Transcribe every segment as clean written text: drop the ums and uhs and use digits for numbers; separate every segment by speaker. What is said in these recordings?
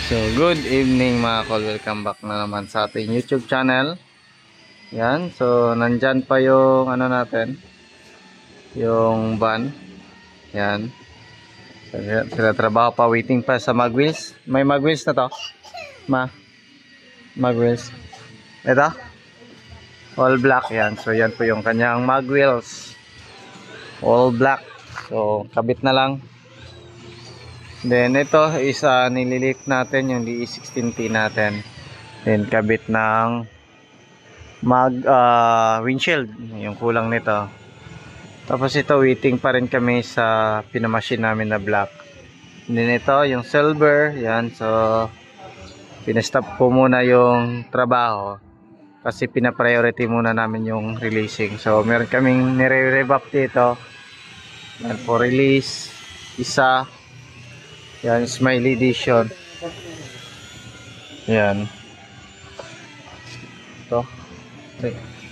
Speaker 1: So, good evening mga kol. Welcome back na naman sa ating YouTube channel. Yan. So, nandyan pa yung ano natin. Yung van. Yan. So, sila trabaho pa. Waiting pa sa mag wheels. May mag wheels na to. Mag wheels. Ito. All black. Yan. So, yan po yung kanyang mag wheels. All black. So, kabit na lang. Then ito is nililit natin yung DE16T natin. Then kabit ng windshield, yung kulang nito. Tapos ito waiting pa rin kami sa pinamachine namin na black. Then ito yung silver, yan. So pinastop ko muna yung trabaho kasi pina-priority muna namin yung releasing. So meron kaming nire-revamp dito. Yan for release, isa. Yan, smiley edition. Yan. Ito.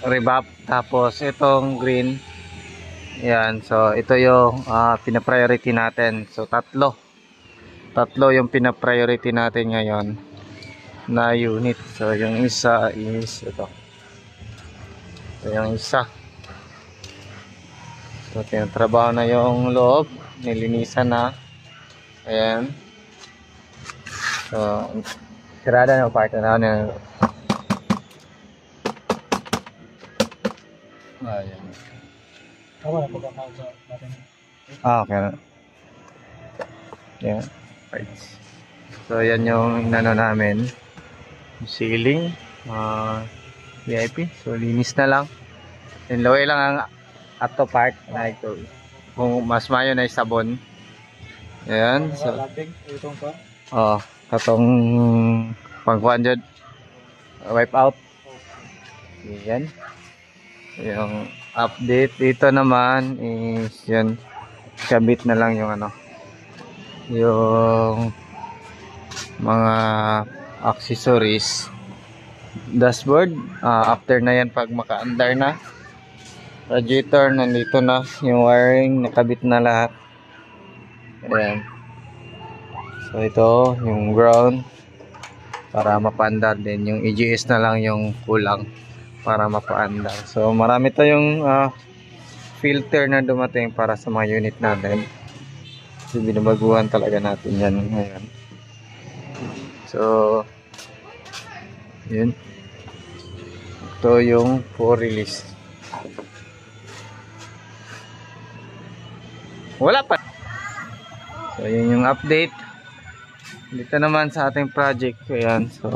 Speaker 1: Revamp. Tapos itong green. Yan. So ito yung pina-priority natin. So tatlo yung pina-priority natin ngayon na unit. So yung isa is ito. Ito yung isa. So tinatrabaho na yung loob. Nilinisan na. Ayan. So, sirada na part na ano. Ayan. Okay na. Ayan. Parts. So, yan yung inano namin. Ceiling. VIP. So, linis na lang. And laway lang ang ato part. Na ito. Kung mas mayo na sabon. Ayan, so katong pangkuhan dyan, wipe out. Ayan, yung update dito naman is yan, kabit na lang yung ano, yung mga accessories. Dashboard, after na yan pag maka-andar na. Radiator, nandito na yung wiring, nakabit na lahat. Ayan. So ito yung ground para mapaandar din. Yung EGS na lang yung kulang para mapaandar. So marami tayong filter na dumating para sa mga unit natin. So binabaguhan talaga natin yan ngayon. So yun. Ito yung for release. Wala pa. So yun yung update dito naman sa ating project. Ayan, so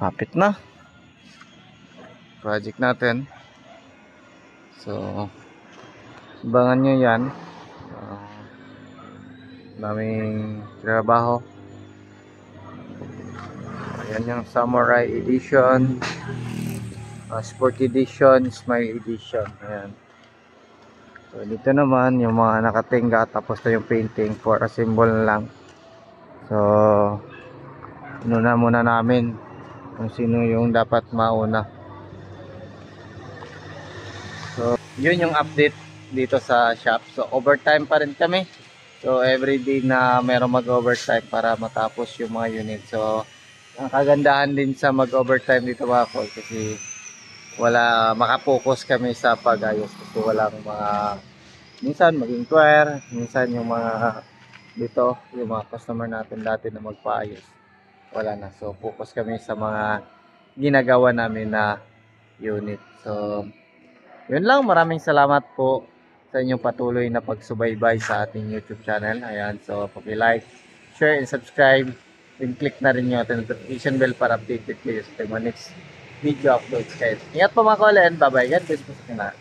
Speaker 1: kapit na project natin. So abangan nyo yan. Daming trabaho. Ayan yung Samurai Edition, Sport Edition, Smile Edition. Ayan. So dito naman yung mga nakatingga, tapos na yung painting for assemble na lang. So inuna muna namin kung sino yung dapat mauna. So yun yung update dito sa shop. So overtime pa rin kami. So everyday na meron mag-overtime para matapos yung mga unit. So ang kagandahan din sa mag-overtime dito mga kol, kasi wala, makapokus kami sa pag-ayos kasi walang mga, minsan mag-inquire, minsan yung mga dito, yung mga customer natin dati na magpaayos, wala na. So focus kami sa mga ginagawa namin na unit. So yun lang, maraming salamat po sa inyong patuloy na pagsubaybay sa ating YouTube channel. Ayan, so paki-like, share and subscribe, and click na rin yung notification bell para updated kayo sa mga next video uploads. Ingat po mga kolen. Bye bye. God bless po sa kanila.